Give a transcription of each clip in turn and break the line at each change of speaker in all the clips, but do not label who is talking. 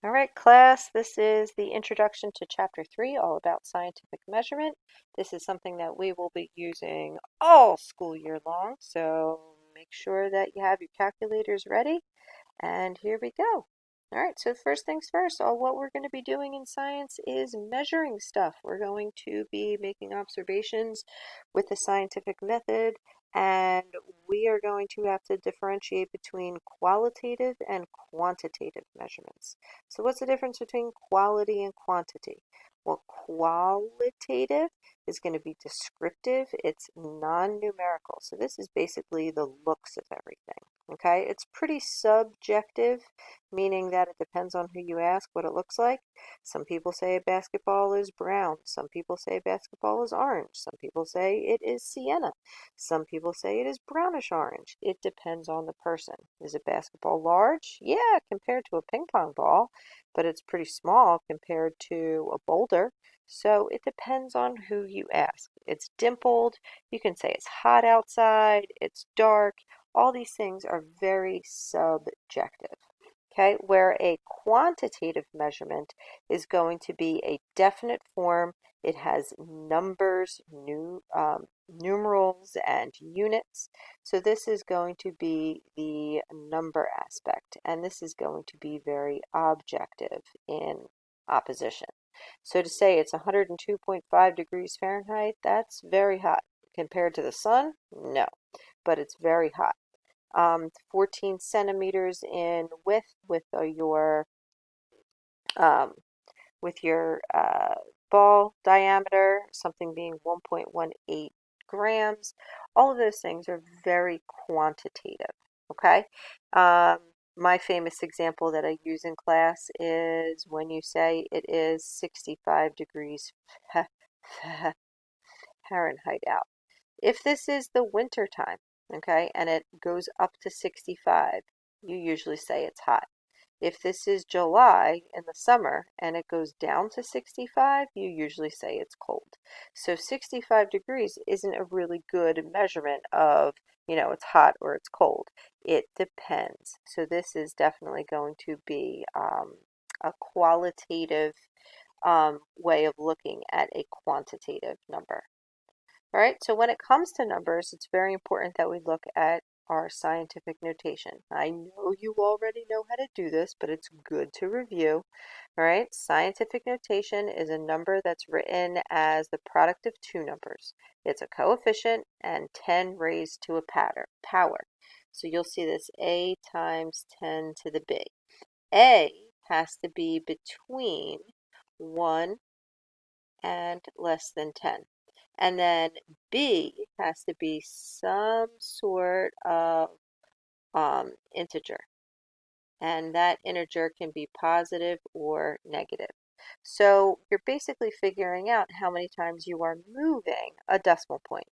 All right, class, this is the introduction to Chapter 3, all about scientific measurement. This is something that we will be using all school year long, so make sure that you have your calculators ready. And here we go. All right, so first things first, all what we're going to be doing in science is measuring stuff. We're going to be making observations with the scientific method, and we are going to have to differentiate between qualitative and quantitative measurements. So what's the difference between quality and quantity? Well, qualitative is going to be descriptive. It's non-numerical. So this is basically the looks of everything. Okay, it's pretty subjective, meaning that it depends on who you ask what it looks like. Some people say a basketball is brown. Some people say basketball is orange. Some people say it is sienna. Some people say it is brownish orange. It depends on the person. Is a basketball large? Yeah, compared to a ping pong ball, but it's pretty small compared to a boulder. So it depends on who you ask. It's dimpled. You can say it's hot outside. It's dark. All these things are very subjective. Okay, where a quantitative measurement is going to be a definite form. It has numbers, numerals, and units. So this is going to be the number aspect, and this is going to be very objective in opposition. So to say it's 102.5 degrees Fahrenheit, that's very hot. Compared to the sun, no, but it's very hot. 14 centimeters in width um, with your ball diameter, something being 1.18 grams. All of those things are very quantitative. Okay. Um, my famous example that I use in class is when you say it is 65 degrees Fahrenheit out. If this is the winter time, okay, and it goes up to 65, you usually say it's hot. If this is July in the summer and it goes down to 65, you usually say it's cold. So 65 degrees isn't a really good measurement of, it's hot or it's cold. It depends. So this is definitely going to be a qualitative way of looking at a quantitative number. All right, so when it comes to numbers, it's very important that we look at our scientific notation. I know you already know how to do this, but it's good to review. All right, scientific notation is a number that's written as the product of two numbers. It's a coefficient and 10 raised to a power. So you'll see this a times 10 to the b. A has to be between 1 and less than 10. And then B has to be some sort of integer. And that integer can be positive or negative. So you're basically figuring out how many times you are moving a decimal point.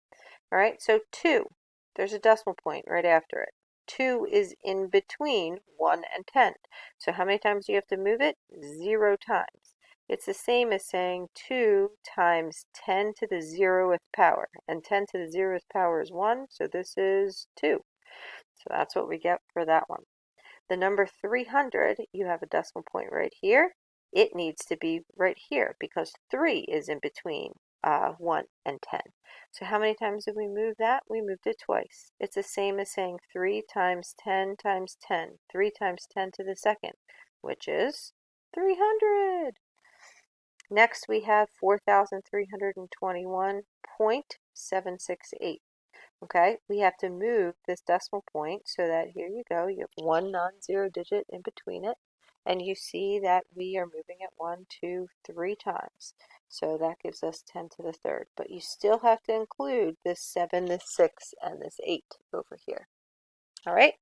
All right, so 2, there's a decimal point right after it. 2 is in between 1 and 10. So how many times do you have to move it? 0 times. It's the same as saying 2 times 10 to the 0th power. And 10 to the 0th power is 1, so this is 2. So that's what we get for that one. The number 300, you have a decimal point right here. It needs to be right here because 3 is in between 1 and 10. So how many times did we move that? We moved it twice. It's the same as saying 3 times 10 times 10. 3 times 10 to the second, which is 300. Next, we have 4,321.768. Okay, we have to move this decimal point so that here you go, you have one non-zero digit in between it, and you see that we are moving it 1, 2, 3 times. So that gives us 10 to the third, but you still have to include this 7, this 6, and this 8 over here. All right,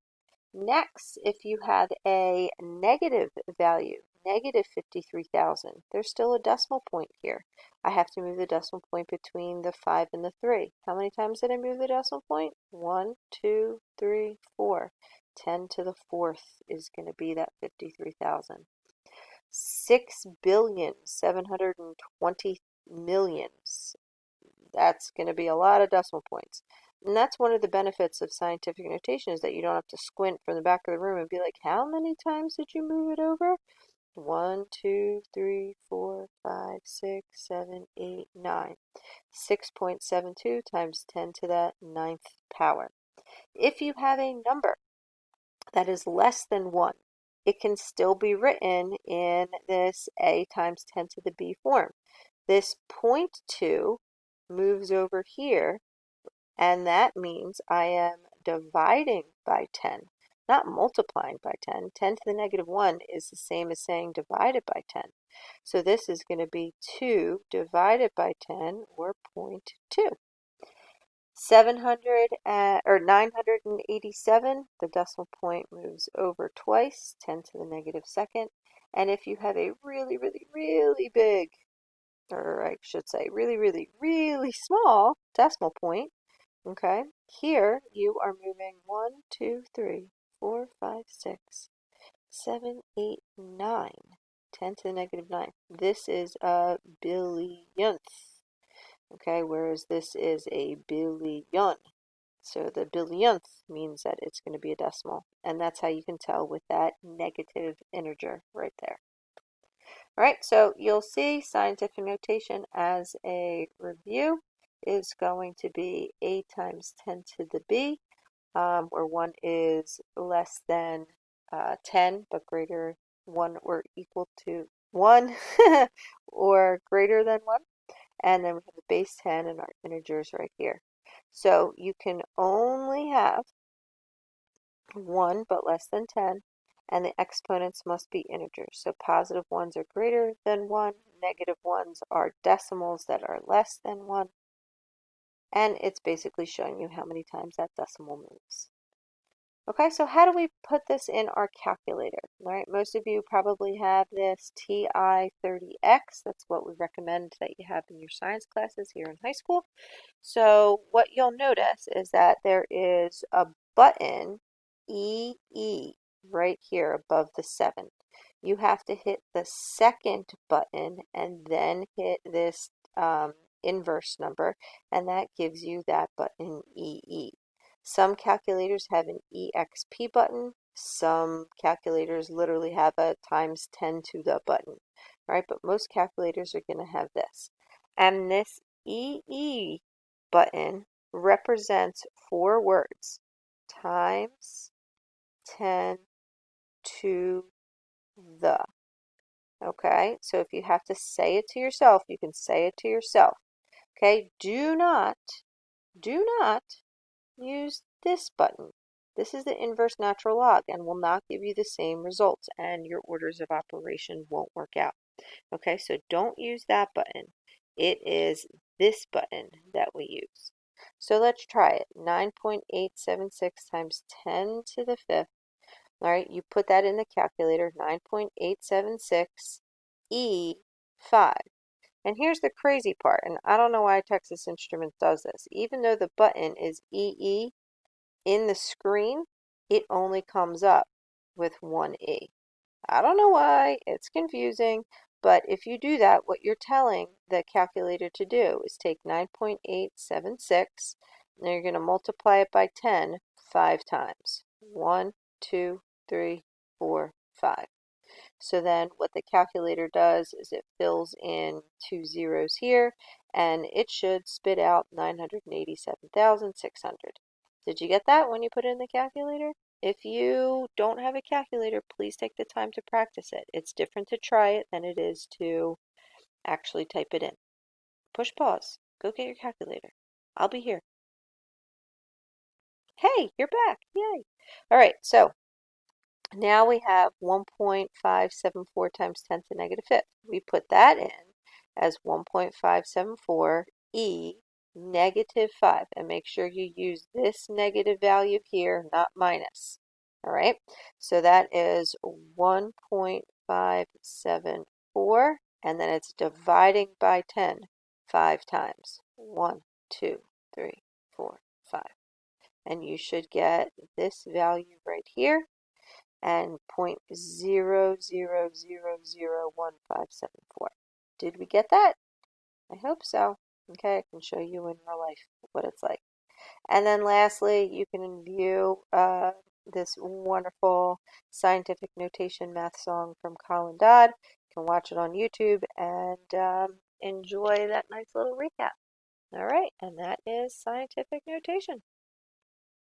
next, if you have a negative value, negative 53,000, there's still a decimal point here. I have to move the decimal point between the 5 and the 3. How many times did I move the decimal point? 1, 2, 3, 4. 10 to the fourth is going to be that 53,000. 6,720,000,000. That's going to be a lot of decimal points. And that's one of the benefits of scientific notation is that you don't have to squint from the back of the room and be like, how many times did you move it over? 1, 2, 3, 4, 5, 6, 7, 8, 9. 6.72 times 10 to the ninth power. If you have a number that is less than 1, it can still be written in this a times 10 to the b form. This 0.2 moves over here, and that means I am dividing by 10, not multiplying by 10. 10 to the negative 1 is the same as saying divided by 10. So this is going to be 2 divided by 10, or 0.2. 700 or 987, the decimal point moves over twice, 10 to the negative second. And if you have a really, really, really big, or I should say really, really, really small decimal point, okay, here you are moving 1, 2, 3, 4, 5, 6, 7, 8, 9, 10 to the negative 9. This is a billionth. Okay, whereas this is a billion. So the billionth means that it's going to be a decimal. And that's how you can tell with that negative integer right there. All right, so you'll see scientific notation as a review is going to be a times 10 to the b, where 1 is less than 10, but greater 1 or equal to 1, or greater than 1. And then we have the base 10 and our integers right here. So you can only have 1 but less than 10, and the exponents must be integers. So positive 1s are greater than 1, negative 1s are decimals that are less than 1, and it's basically showing you how many times that decimal moves. Okay, so how do we put this in our calculator? All right, most of you probably have this TI-30X. That's what we recommend that you have in your science classes here in high school. So what you'll notice is that there is a button, EE, right here above the 7. You have to hit the second button and then hit this inverse number, and that gives you that button, EE. Some calculators have an EXP button. Some calculators literally have a times 10 to the button, right? But most calculators are going to have this. And this EE button represents 4 words: times 10 to the. Okay, so if you have to say it to yourself, you can say it to yourself. Okay, do not use this button. This is the inverse natural log and will not give you the same results, and your orders of operation won't work out. Okay, so don't use that button. It is this button that we use. So let's try it. 9.876 times 10 to the 5th. All right, you put that in the calculator, 9.876 E5. And here's the crazy part, and I don't know why Texas Instruments does this. Even though the button is EE in the screen, it only comes up with one E. I don't know why, it's confusing, but if you do that, what you're telling the calculator to do is take 9.876, and you're going to multiply it by 10 5 times. 1, 2, 3, 4, 5. So then what the calculator does is it fills in 2 zeros here, and it should spit out 987,600. Did you get that when you put it in the calculator? If you don't have a calculator, please take the time to practice it. It's different to try it than it is to actually type it in. Push pause. Go get your calculator. I'll be here. Hey, you're back. Yay. All right, so now we have 1.574 times 10 to the negative 5th. We put that in as 1.574 e negative 5. And make sure you use this negative value here, not minus. All right, so that is 1.574, and then it's dividing by 10 5 times. 1, 2, 3, 4, 5. And you should get this value right here, and 0.00001574. Did we get that? I hope so. Okay, I can show you in real life what it's like. And then lastly, you can view this wonderful scientific notation math song from Colin Dodd. You can watch it on YouTube and enjoy that nice little recap. All right, and that is scientific notation.